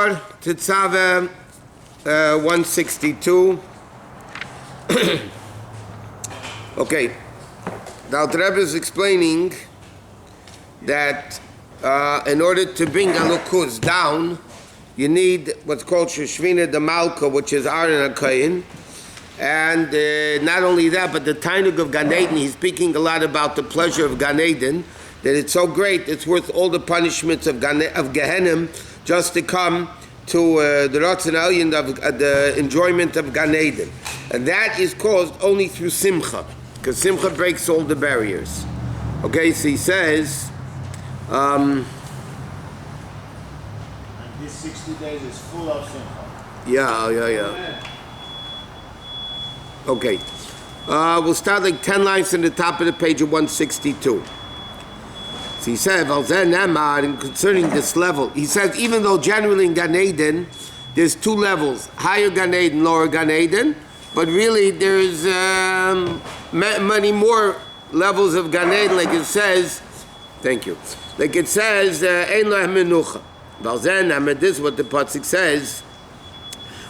Gemara, Tetzaveh 162. Okay, now the Rabbi is explaining that in order to bring Alukuz down, you need what's called Sheshvina de Malka, which is Aaron HaKohen. And not only that, but the Tainug of Gan Eden, he's speaking a lot about the pleasure of Gan Eden, that it's so great, it's worth all the punishments of Gehenna just to come to the Ratzon Elyon of the enjoyment of Gan Eden. And that is caused only through Simcha, because Simcha breaks all the barriers. Okay, so he says, and these 60 days is full of Simcha. Yeah. Okay. We'll start like 10 lines in the top of the page of 162. So he said, concerning this level, he says, even though generally in Gan Eden, there's two levels, higher Gan Eden, lower Gan Eden, but really there's many more levels of Gan Eden, like it says, thank you, like it says, Ein Lahem Menucha. This is what the Pasuk says.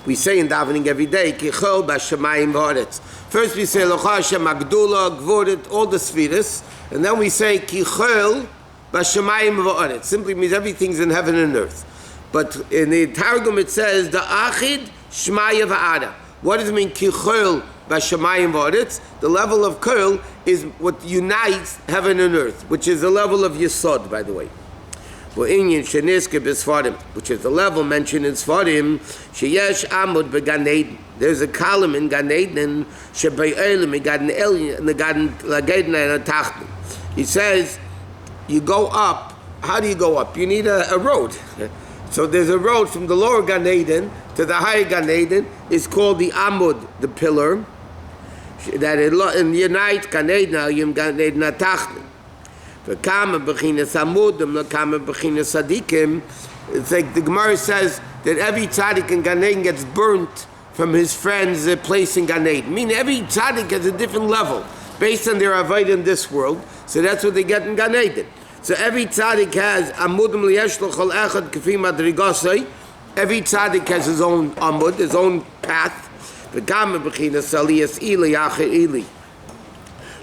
We say in davening every day, Kichol b'shamayim v'aretz. First we say, Locha Hashem Agdula, Gvorit, all the Sfiras, and then we say, Kichol b'shamayim v'aretz. Simply means everything's in heaven and earth. But in the Targum it says, the Achid Shmaya v'ara. What does it mean, Kichol b'shamayim v'aretz? The level of Kol is what unites heaven and earth, which is the level of Yesod, by the way. Which is the level mentioned in Sfarim, sheyesh amud began Eden. There's a column in Gan Eden, shebe'elim in Gan Eden and Tachten. He says, you go up. How do you go up? You need a road. So there's a road from the lower Gan Eden to the higher Gan Eden. It's called the amud, the pillar, that it unites Gan Eden and Gan Eden and Tachten. It's like the Gemara says that every tzaddik in Gan Eden gets burnt from his friend's place in Gan Eden. Meaning every tzaddik has a different level based on their avodah in this world. So that's what they get in Gan Eden. So every tzaddik has amudim liyeshlo chol echad k'fi madrigasei. Every tzaddik has his own amud, his own path.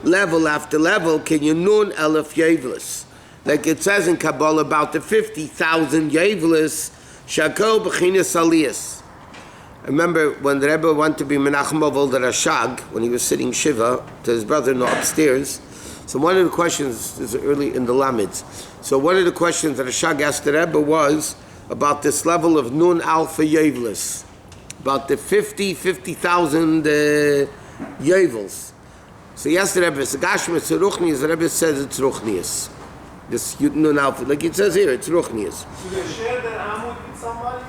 Level after level, can you nun elef yevlis? Like it says in Kabbalah about the 50,000 yevlis, shakol b'chinas aliyas. I remember when the Rebbe went to be Menachem Oval the Rashag, when he was sitting Shiva to his brother-in-law upstairs. So one of the questions is early in the Lamids. So one of the questions that Rashag asked the Rebbe was about this level of nun alpha yevlis, about the 50,000 yevils. So yesterday, the Rebbe says it's Ruchnius. This Nun Alpha, like it says here, it's Ruchnius. Do they share their Amud with somebody?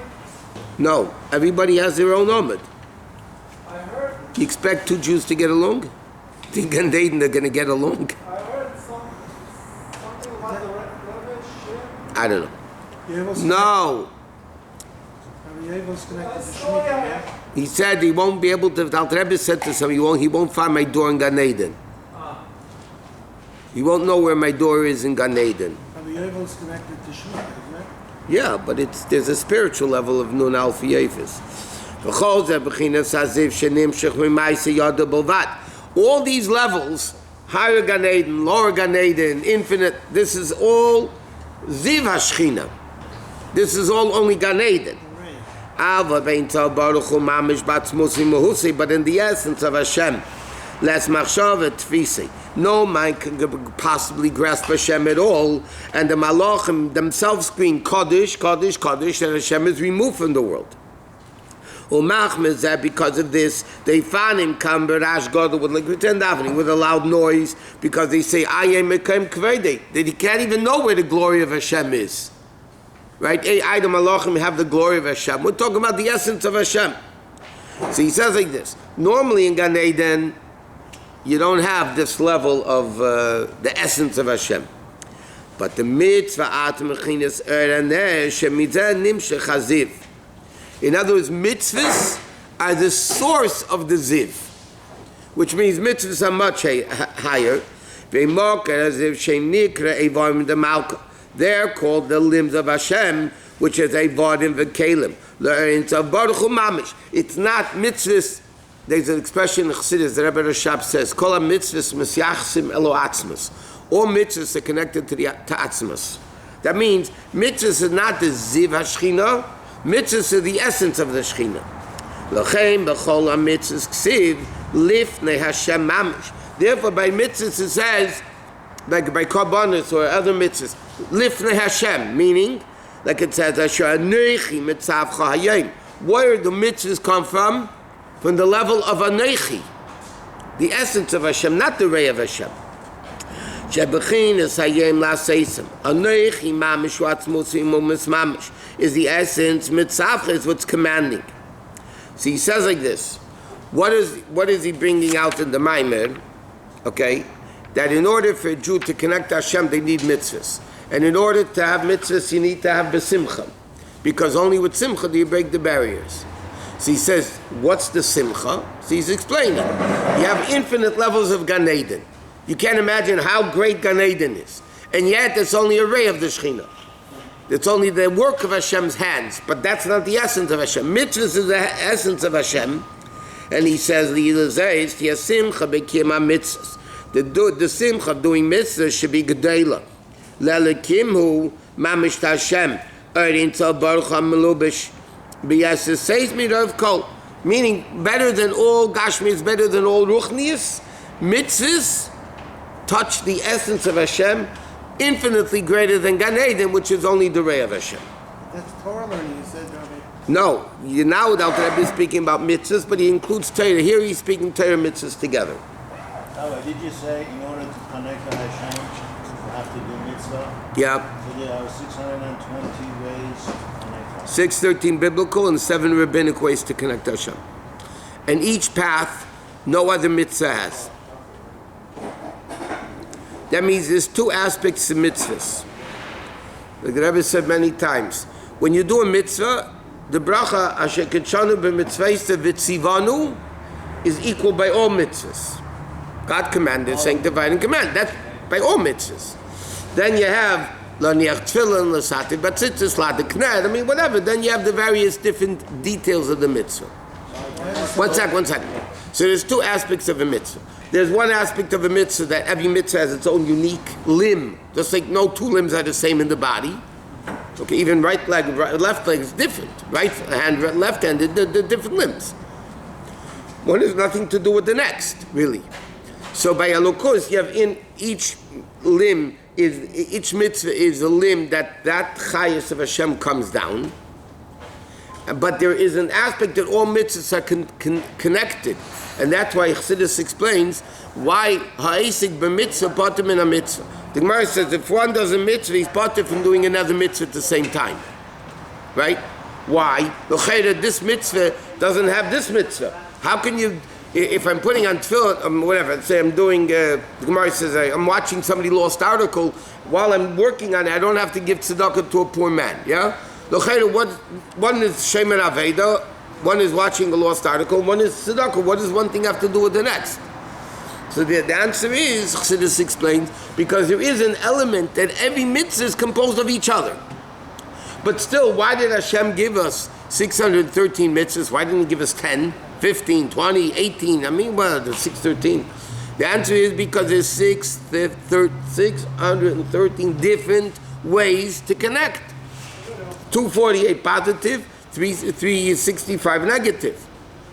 No, everybody has their own Amud. I heard. You expect two Jews to get along? Think Gan Eden they're going to get along? I heard something about the Rebbe share. I don't know. No. He said he won't be able to. The Rebbe said to some, he won't find my door in Gan Eden. He won't know where my door is in Gan Eden. Is connected to Shema, isn't it? Yeah, but there's a spiritual level of Nun Alpha Yefis. All these levels, higher Gan Eden, lower Gan Eden, infinite, this is all Ziv HaShechina. This is all only Gan Eden. But in the essence of Hashem, no man can possibly grasp Hashem at all, and the Malachim themselves scream Kodesh, Kodesh, Kodesh, and Hashem is removed from the world. Because of this, they found him come berash God with like pretend davening with a loud noise, because they say Ayem Mekem Kvede, that he can't even know where the glory of Hashem is. Right? Adam Malachim have the glory of Hashem. We're talking about the essence of Hashem. So he says like this. Normally in Gan Eden, you don't have this level of the essence of Hashem. But the mitzvah atmechinas eraneh shemizeh nimshech haziv. In other words, mitzvahs are the source of the ziv, which means mitzvahs are much higher. They're called the limbs of Hashem, which is a vadim v'kelim. Le'erin tzav baruch hu mamish. It's not mitzvahs. There's an expression in Chassidus, the Rebbe Rashab says, Kol ha-mitzvahs misyachsim elo atzmas. All mitzvahs are connected to atzmas. That means mitzvahs is not the ziv ha-shchina, mitzvahs are the essence of the shchina. L'chein b'chol ha-mitzvahs ksiv lifnei Hashem mamish. Therefore, by mitzvahs it says, like by korbanos or other mitzvahs, lifnei Hashem, meaning, like it says, Asher anechi mitzavcha hayom. Where do mitzvahs come from? From the level of Anechi, the essence of Hashem, not the ray of Hashem. Shebechin is hayem laseisim. Anechi mamish watzmusim umis mamish is the essence. Mitzavcha is what's commanding. So he says like this. What is he bringing out in the Maimer? Okay, that in order for a Jew to connect to Hashem, they need mitzvahs, and in order to have mitzvahs, you need to have besimcha, because only with simcha do you break the barriers. So he says, what's the simcha? So he's explaining. You have infinite levels of Gan Eden. You can't imagine how great Gan Eden is. And yet it's only a ray of the Shekhinah. It's only the work of Hashem's hands. But that's not the essence of Hashem. Mitzvahs is the essence of Hashem. And he says, the simcha of doing mitzvahs should be gedela. Lelekimhu mamish Hashem. Erin tzal baruch ha-melubish. Meaning better than all Gashmis, better than all Ruchnius, mitzvahs touch the essence of Hashem, infinitely greater than Gan Eden, which is only the ray of Hashem. That's Torah learning, you said, Rabbi. No, now without Rabbi speaking about mitzvahs, but he includes Torah. Here he's speaking Torah mitzvahs together. Rabbi, did you say in order to connect to Hashem, you have to do mitzvah? Yeah. So there are 620 ways to connect. 613 biblical and 7 rabbinic ways to connect to Hashem. And each path, no other mitzvah has. That means there's 2 aspects to mitzvahs. Like the Rebbe said many times, when you do a mitzvah, the bracha asher kitshanu b'mitzvahs v'tzivanu is equal by all mitzvahs. God commanded, sanctified, and command. That's by all mitzvahs. Then you have Laniach tefillin, l'sati batzitzis, l'adikned, I mean, whatever. Then you have the various different details of the mitzvah. One second. So there's 2 aspects of a mitzvah. There's one aspect of a mitzvah that every mitzvah has its own unique limb. Just like no 2 limbs are the same in the body. Okay, even right leg, left leg is different. Right hand, left hand, they're different limbs. One has nothing to do with the next, really. So by Elokus, you have in each limb, each mitzvah is a limb that chayas of Hashem comes down. But there is an aspect that all mitzvahs are connected. And that's why Chassidus explains why ha'esik b'mitzvah pater min ha-mitzvah. The Gemara says if one does a mitzvah, he's pater from doing another mitzvah at the same time. Right? Why? This mitzvah doesn't have this mitzvah. How can you... If I'm putting on tefillin, whatever, say I'm doing, the Gemara says I'm watching somebody lost article, while I'm working on it, I don't have to give tzedakah to a poor man, yeah? One is Shemer Aveda, one is watching a lost article, one is tzedakah. What does one thing have to do with the next? So the answer is, Chassidus explains, because there is an element that every mitzvah is composed of each other. But still, why did Hashem give us 613 mitzvahs? Why didn't He give us 10? 15, 20, 18, I mean, well, the 613. The answer is because there's 613 different ways to connect. 248 positive, 365 negative.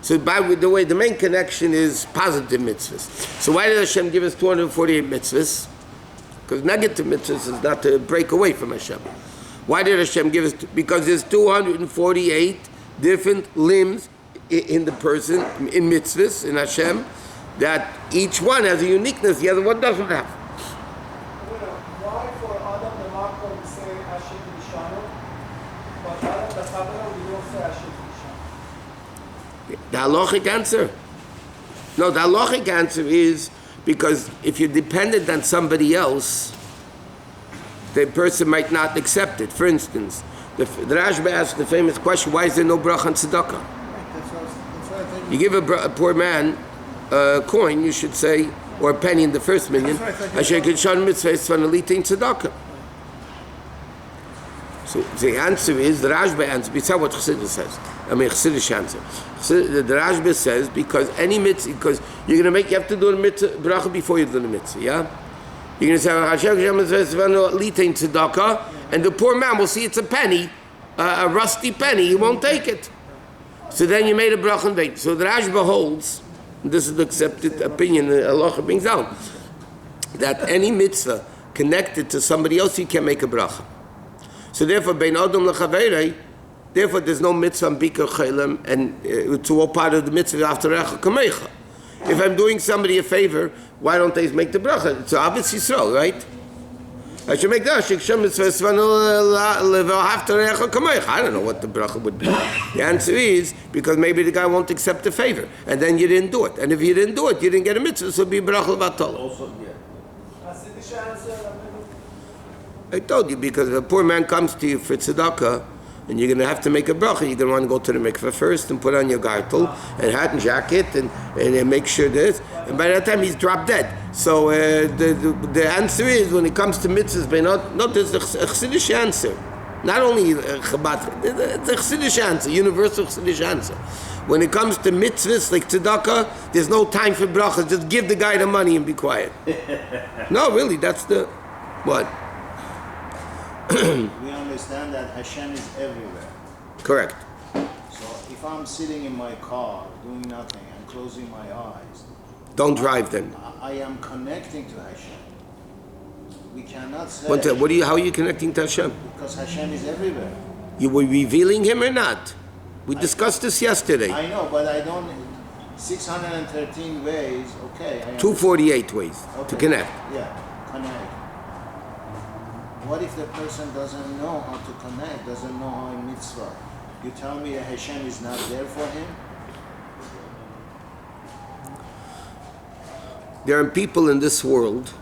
So by the way, the main connection is positive mitzvahs. So why did Hashem give us 248 mitzvahs? Because negative mitzvahs is not to break away from Hashem. Why did Hashem give us? Because there's 248 different limbs in the person, in mitzvahs, in Hashem, that each one has a uniqueness, the other one doesn't have. Why for Adam the Makor we say Hashem Bishanu, but Adam the Chavera we don't say Hashem Bishanu? The halachic answer? No, the halachic answer is because if you're dependent on somebody else, the person might not accept it. For instance, the Rashba asked the famous question, why is there no bracha on tzedakah? You give a poor man a coin, you should say, or a penny in the first million, so So the answer is, the Rashba answer, besides what Chassidus says. I mean, Chassidish answer. The Rashba says, because any mitzvah, because you have to do a mitzvah, bracha before you do the mitzvah, yeah? You're going to say, and the poor man will see it's a penny, a rusty penny, he won't take it. So then you made a bracha and bait. So the Rashba holds, and this is the accepted opinion the Allah brings down, that any mitzvah connected to somebody else, you can make a bracha. So therefore, bein adam lechaverei, therefore there's no mitzvah on bikar chelim, and it's all part of the mitzvah after recha kamecha. If I'm doing somebody a favor, why don't they make the bracha? It's obvious Yisrael, right? I should make that. I don't know what the bracha would be. The answer is because maybe the guy won't accept the favor, and then you didn't do it. And if you didn't do it, you didn't get a mitzvah, so it'll be bracha batala. Also, yeah. I told you, because if a poor man comes to you for tzedakah, and you're going to have to make a bracha, you're going to want to go to the mikveh first and put on your gartel and hat and jacket and make sure this. And by that time, he's dropped dead. So the answer is, when it comes to mitzvahs, there's a Chassidish answer. Not only Chabad, it's a Chassidish answer, universal Chassidish answer. When it comes to mitzvahs like tzedakah, there's no time for bracha. Just give the guy the money and be quiet. No, really, that's the... What? We understand that Hashem is everywhere. Correct. So if I'm sitting in my car doing nothing and closing my eyes, Don't drive then. I am connecting to Hashem. We cannot say How are you connecting to Hashem? because Hashem is everywhere. You were revealing Him or not? We discussed this yesterday. I know, but I don't. 613 ways. Okay. 248 ways to connect. Yeah, connect. What if the person doesn't know how to connect, doesn't know how in mitzvah? You tell me that Hashem is not there for him? There are people in this world.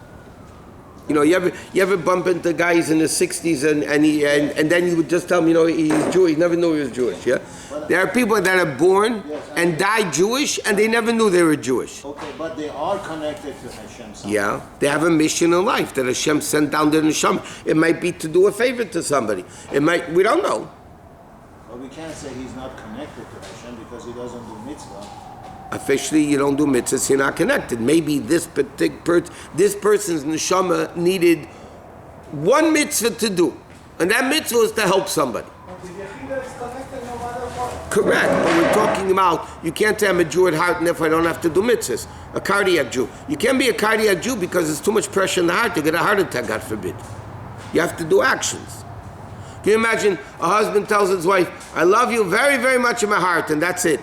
You know, you ever bump into guys in the 60s and then you would just tell them, he's Jewish. You never knew he was Jewish, yeah? There are people that are born and die Jewish and they never knew they were Jewish. Okay, but they are connected to Hashem somehow. Yeah, they have a mission in life that Hashem sent down their neshama. It might be to do a favor to somebody. We don't know. But we can't say he's not connected to Hashem because he doesn't do mitzvah. Officially, you don't do mitzvahs, you're not connected. Maybe this person's neshama needed one mitzvah to do, and that mitzvah was to help somebody. But the Yechida is connected no matter what. Correct, but we're talking about, you can't say I'm a Jew at heart and therefore I don't have to do mitzvahs. A cardiac Jew. You can't be a cardiac Jew because there's too much pressure in the heart, you get a heart attack, God forbid. You have to do actions. Can you imagine a husband tells his wife, I love you very, very much in my heart, and that's it.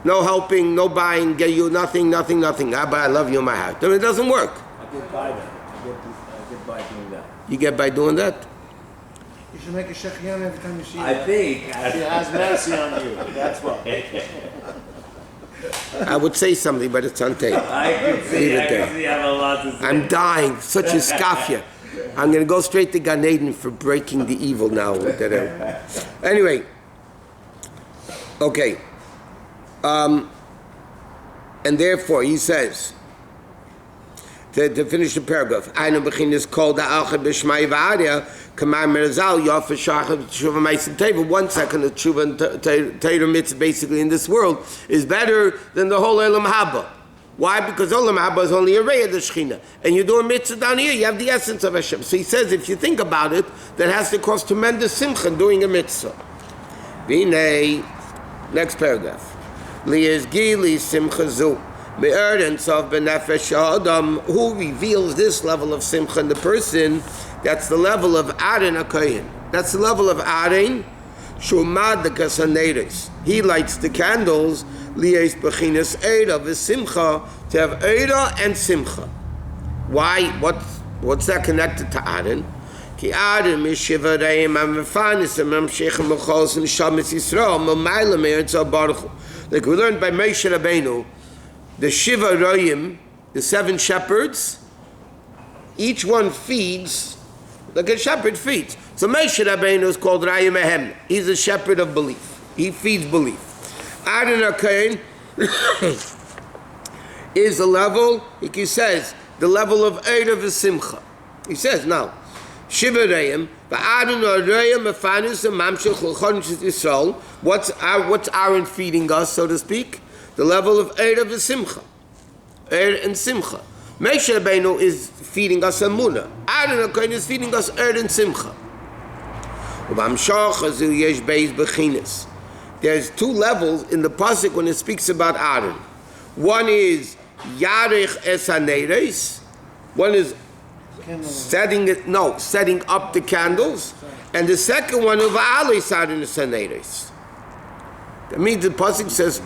No helping, no buying, get you nothing. But I love you in my heart. Then it doesn't work. I get by that. I get by doing that. You get by doing that? You should make a shechian every time you see I think. He has mercy on you. That's what. I would say something, but it's on tape. I can see I have a lot to say. I'm dying. Such a skafia. I'm going to go straight to Gan Eden for breaking the evil now. Anyway. Okay. And therefore, he says, to finish the paragraph, Einer begin is called the Alchad B'Shmai V'Arya, Kamar Merazal, Yof Shachar Tshuva Meisim Teva. 1 second of Tshuva and Torah mitzvah basically in this world is better than the whole Olam Haba. Why? Because Olam Haba is only a ray of the Shechina. And you do a mitzvah down here, you have the essence of Hashem. So he says, if you think about it, that has to cause tremendous simcha doing a mitzvah. V'nei, next paragraph. Li'ez gili simcha zu. Me'erdens of benefesh ha'adam, who reveals this level of simcha in the person, that's the level of Aaron HaKohen. That's the level of Aaron, Shumad the Kasaneres. He lights the candles, Li'ez bechinas Eida v'simcha, to have Eida and Simcha. Why? What's that connected to Aaron? Ki Aaron is Shiva Reim HaMefanis HaMamshech HaMechos Neshamas Yisrael Mamayla Me'eretz HaBaruch. Like we learned by Moshe Rabbeinu, the Shiva Royim, the 7 shepherds, each one feeds like a shepherd feeds. So Moshe Rabbeinu is called Rayim Ehem. He's a shepherd of belief. He feeds belief. Aaron HaKohen is the level, like he says, the level of Eid of Simcha. He says now, Shiva Reim, Va'adon Reim Mefanus and Mamshech L'Chodnish Yisrael. What's Aaron feeding us, so to speak? The level of Erev and Simcha. Erev and Simcha. Moshe Rabbeinu is feeding us Emunah. Aaron HaKohen is feeding us Erev and Simcha. There's two levels in the pasuk when it speaks about Aaron. One is Yarech es haneres. One is setting up the candles, and the second one of Aalis Aaron es haneres. That means the pasuk says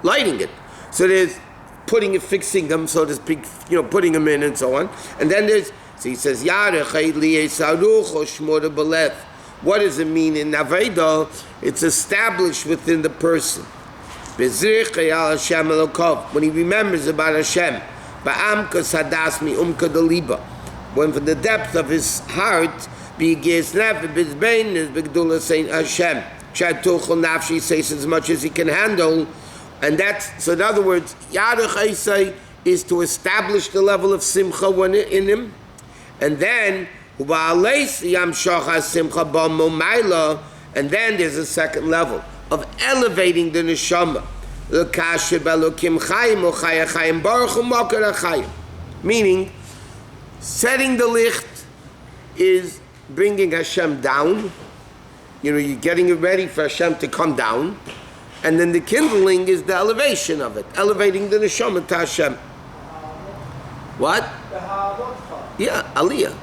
lighting it. So there's fixing them, so to speak, putting them in and so on. And then so he says, what does it mean in Aveda? It's established within the person. When he remembers about Hashem, when from the depth of his heart, he says as much as he can handle. And so in other words, Yarech Eisai is to establish the level of Simcha in him. And then, and then there's a second level of elevating the neshama. Meaning, setting the licht is bringing Hashem down. You're getting it ready for Hashem to come down. And then the kindling is the elevation of it, elevating the neshama to Hashem. What? Yeah, aliyah.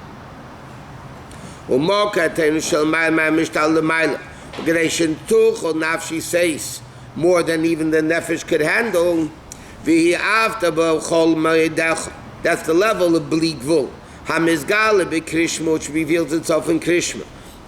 More than even the nefesh could handle. That's the level of bli gvul. Hamizgale b'krishma, which reveals itself in krishma.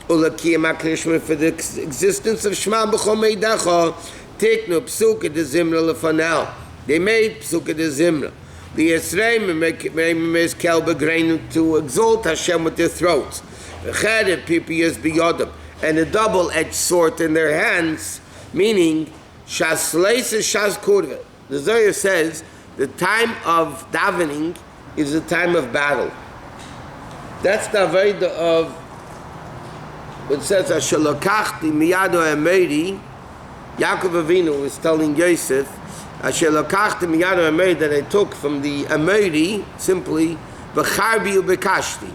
Ulakiyama krishma, for the existence of shema b'chol meidecha. Tiknu psuka de zimra lefanel. They made psuka de zimra. The Yisrael kel b'greinu, to exalt Hashem with their throats. V'cherev pipiyas b'yodam, and a double-edged sword in their hands, meaning shas leisa shas kurva. The Zohar says the time of davening is the time of battle. That's the Aveda of what says Asher lokachti miyado emeri. Yaakov Avinu was telling Yosef, Asher lokachti miyado emeri, that I took from the emeri simply v'charbi u'bekashti.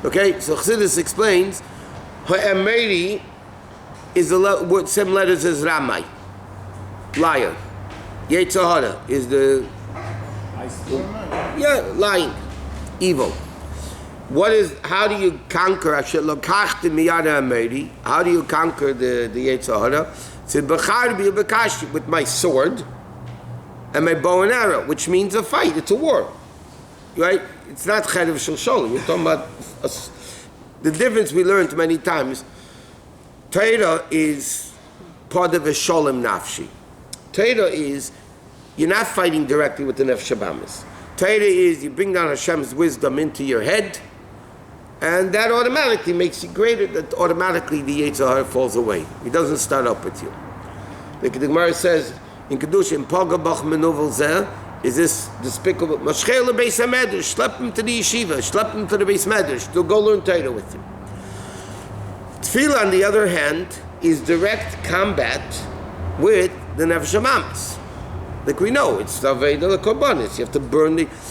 Okay, so Chassidus explains, emeri is the same letters as Ramai, liar. Yetzer hara is the lying, evil. How do you conquer Asher lokachti miyada ameri? How do you conquer the Yetzer hara? It said b'charbi u'bekashti, with my sword and my bow and arrow, which means a fight. It's a war, right? It's not cherev shel sholem. You're talking about the difference we learned many times. Torah is part of a sholem nafshi. Torah is, you're not fighting directly with the nefesh habamis. Torah is, you bring down Hashem's wisdom into your head, and that automatically makes you greater, that automatically the Yetzer hara falls away. It doesn't start up with you. Like the Gemara says, in Kedushin, Paga bach menuvel zeh, is this despicable? Mashchei lebeis hamedrash, schlep him to the yeshiva, schlep him to the beis medrash, to go learn Torah with him. Tefillah, on the other hand, is direct combat with the nefesh habamis. Like we know, it's Aveda Korbanis. You have to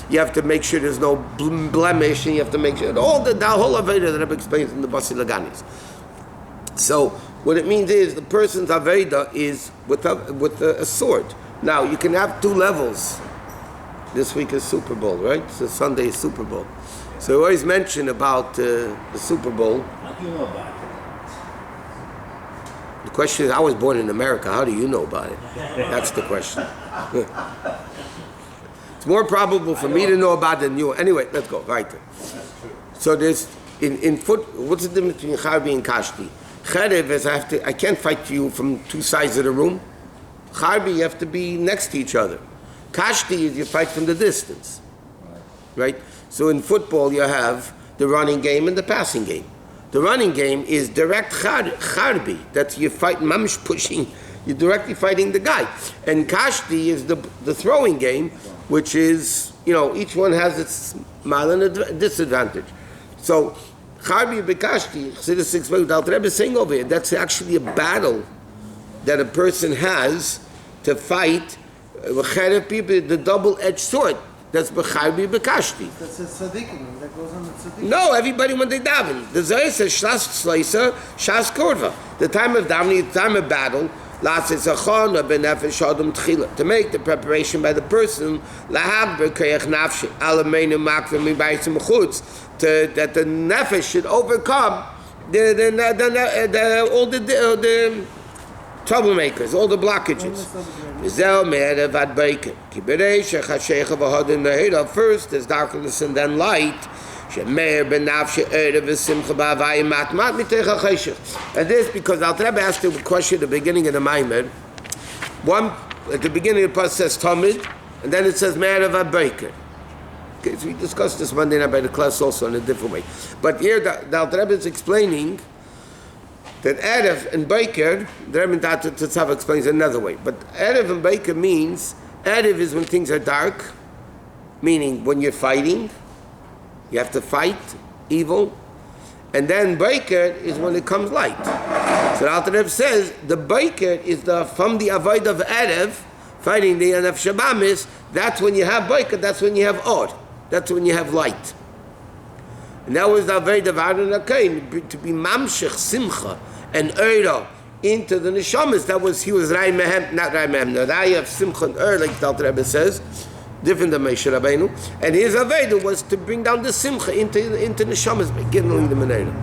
you have to make sure there's no blemish, and you have to make sure, the whole Aveda that I've explained in the Basi Laganis. So, what it means is, the person's Aveda is with a sword. Now, you can have two levels. This week is Super Bowl, right? So Sunday is Super Bowl. So we always mention about the Super Bowl. How do you know about it? The question is, I was born in America, how do you know about it? That's the question. It's more probable for me to know about it than you. Anyway, let's go, right. So there's, what's the difference between Charbi and Kashti? Cherev is I can't fight you from two sides of the room. Charbi, you have to be next to each other. Kashti is you fight from the distance. Right? So in football you have the running game and the passing game. The running game is direct charbi. That's you fight mamish pushing. You're directly fighting the guy. And kashti is the throwing game, which is, each one has its mal and disadvantage. So, Charbi Bekashti, Chassidus explains, the Rebbe is saying over here, that's actually a battle that a person has to fight people, the double-edged sword. That's B'charbi Bekashti. That's a tzaddikim, that goes on the tzaddikim. No, everybody when they daven. The Zohar says, Shas Tzleisa, Shas Korva. The time of davening, the time of battle, to make the preparation by the person, that the nefesh should overcome all the troublemakers, all the blockages. First there's darkness and then light. And this because Al Rebbe asked the question at the beginning of the Maimer. One at the beginning of the Parshat says Tamid, and then it says Me'erev Ad-Beiker. Okay, so we discussed this Monday night by the class also in a different way. But here the Al Rebbe is explaining that Erev and Beiker, the Rebbe Tetzaveh explains another way. But Erev and Beiker means Erev is when things are dark, meaning when you're fighting. You have to fight evil. And then Beiker is when it comes light. So the Alter Rebbe says the Beiker is from the avoid of Erev, fighting the Nefesh Habamis. That's when you have Beiker, that's when you have Or. That's when you have light. And that was the avoid of Aaron HaKohen, to be Mamshech, Simcha, and Eira into the Neshamas. That was, he was Rai Mehem, not Rai Mehem, the Rai of Simcha and Eira, like the Alter Rebbe says. Different than Moshe Rabbeinu, and his Aveda was to bring down the Simcha into Neshamas, beginning the Menera.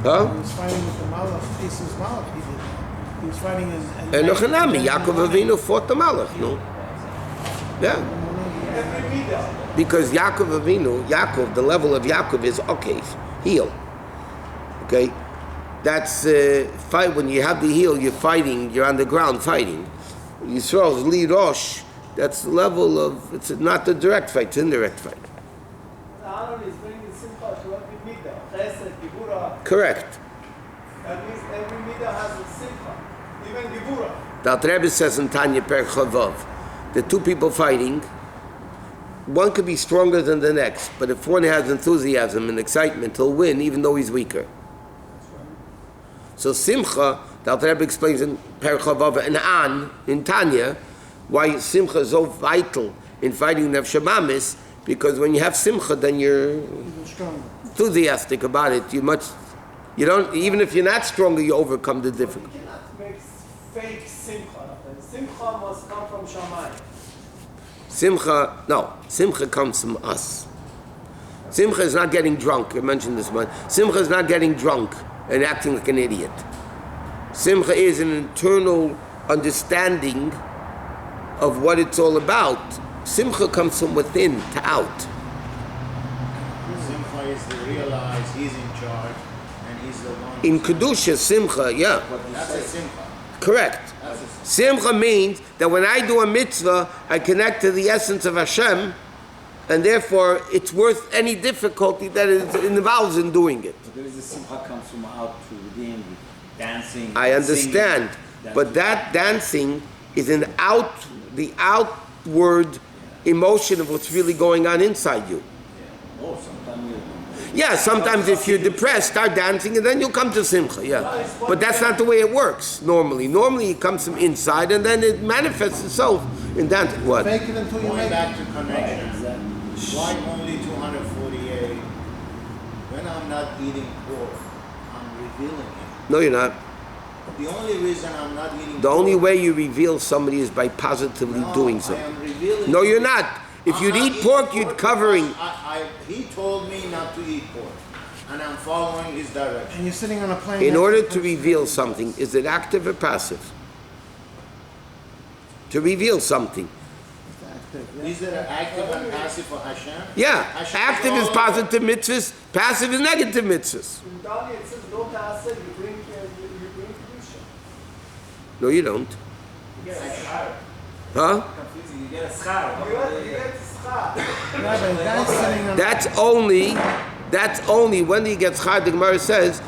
Huh? He was fighting with the Malach, Jesus Malach, he was fighting in... And Nochanami, Yaakov Avinu fought the Malach, no? Yeah. Because Yaakov Avinu, the level of Yaakov is, okay, heel. Okay? That's, fight, when you have the heel, you're fighting, you're on the ground fighting. Yisrael's Li Rosh, that's the level of, it's not the direct fight, it's indirect fight. Aaron is bringing Simcha to every midah. Chesed, Gibura. Correct. That means every midah has a Simcha. Even Gibura. The Alter Rebbe says in Tanya Per Chavav, the two people fighting, one could be stronger than the next, but if one has enthusiasm and excitement, he'll win even though he's weaker. So Simcha, the Alter Rebbe explains in Per Chavav and An, in Tanya, why Simcha is so vital in fighting Nefesh Habamis, because when you have Simcha, then you're enthusiastic about it. You don't, even if you're not stronger, you overcome the difficulty. You cannot make fake Simcha. Simcha must come from Shammai. Simcha comes from us. Simcha is not getting drunk. I mentioned this one. Simcha is not getting drunk and acting like an idiot. Simcha is an internal understanding of what it's all about. Simcha comes from within to out. Simcha is to realize he's in charge and he's the one. In Kedusha, Simcha, yeah. That's a Simcha. Correct. Simcha means that when I do a mitzvah, I connect to the essence of Hashem, and therefore it's worth any difficulty that it involves in doing it. But there is a simcha comes from out to within, dancing. I understand, singing. but that dancing is the outward emotion of what's really going on inside you. Oh, sometimes Yeah, sometimes if you're depressed, start dancing and then you'll come to Simcha, yeah. But that's not the way it works normally. Normally it comes from inside and then it manifests itself in dancing. What? Fake it until you Going make back it. to connection, why only 248? When I'm not eating pork, I'm revealing it. No, you're not. The only reason I'm not eating The pork, only way you reveal somebody is by positively doing so. I am revealing No, it. you're not. If I'm you'd not eat eating pork, you'd covering. He told me not to eat pork, and I'm following his direction. And you're sitting on a plane. In next order the to person. reveal something, is it active or passive? To reveal something. Is it active and passive for Hashem? Yeah, Hashem active is all- positive mitzvahs, passive is negative mitzvahs. In Dali it says, don't ask it, you bring Kedusha. No, you don't. You get a schar. Huh? confusing. You get a schar. You get schar. Yeah, but that's sitting on That's only when he gets hard. The Gemara says,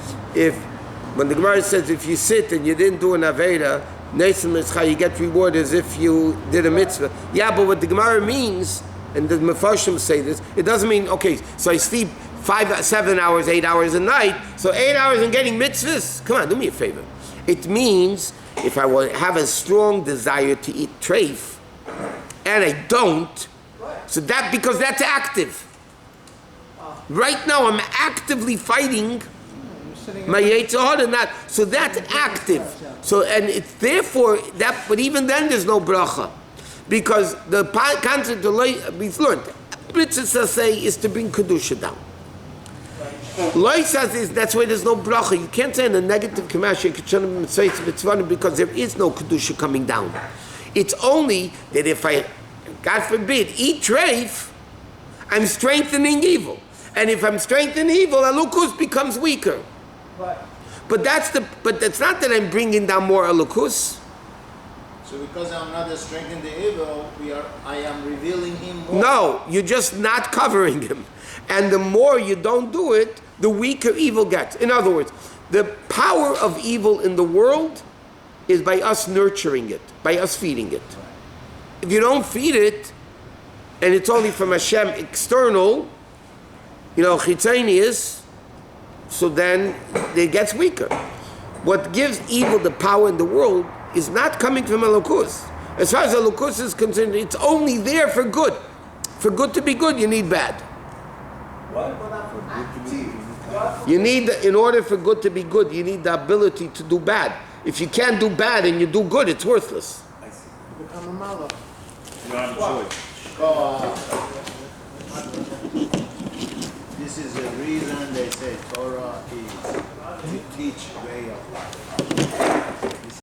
when the Gemara says if you sit and you didn't do an Aveda, you get reward as if you did a mitzvah. Yeah, but what the Gemara means, and the Mefarshim say this, it doesn't mean, okay, so I sleep 7 hours, 8 hours a night. So 8 hours and getting mitzvahs. Come on, do me a favor. It means if I will have a strong desire to eat treif, and I don't, so that because that's active. Right now I'm actively fighting my Yetzer Hara, not so that's active. So and it's therefore that, but even then there's no bracha, because the concept we've learned. Mitzvah say is to bring kedusha down. Loi says is that's why there's no bracha. You can't say in a negative kamash because there is no kedusha coming down. It's only that if I, God forbid, eat treif, I'm strengthening evil. And if I'm strengthening evil, alukus becomes weaker. Right. But that's not that I'm bringing down more alukus. So because I'm not strengthening the evil, I am revealing him more. No, you're just not covering him. And the more you don't do it, the weaker evil gets. In other words, the power of evil in the world is by us nurturing it, by us feeding it. If you don't feed it, and it's only from Hashem external, chitzonius, so then it gets weaker. What gives evil the power in the world is not coming from Elokus. As far as Elokus is concerned, it's only there for good. For good to be good, you need bad. You need, in order for good to be good, you need the ability to do bad. If you can't do bad and you do good, it's worthless. Become a mother. You have a choice. This is the reason they say Torah is to teach way of life.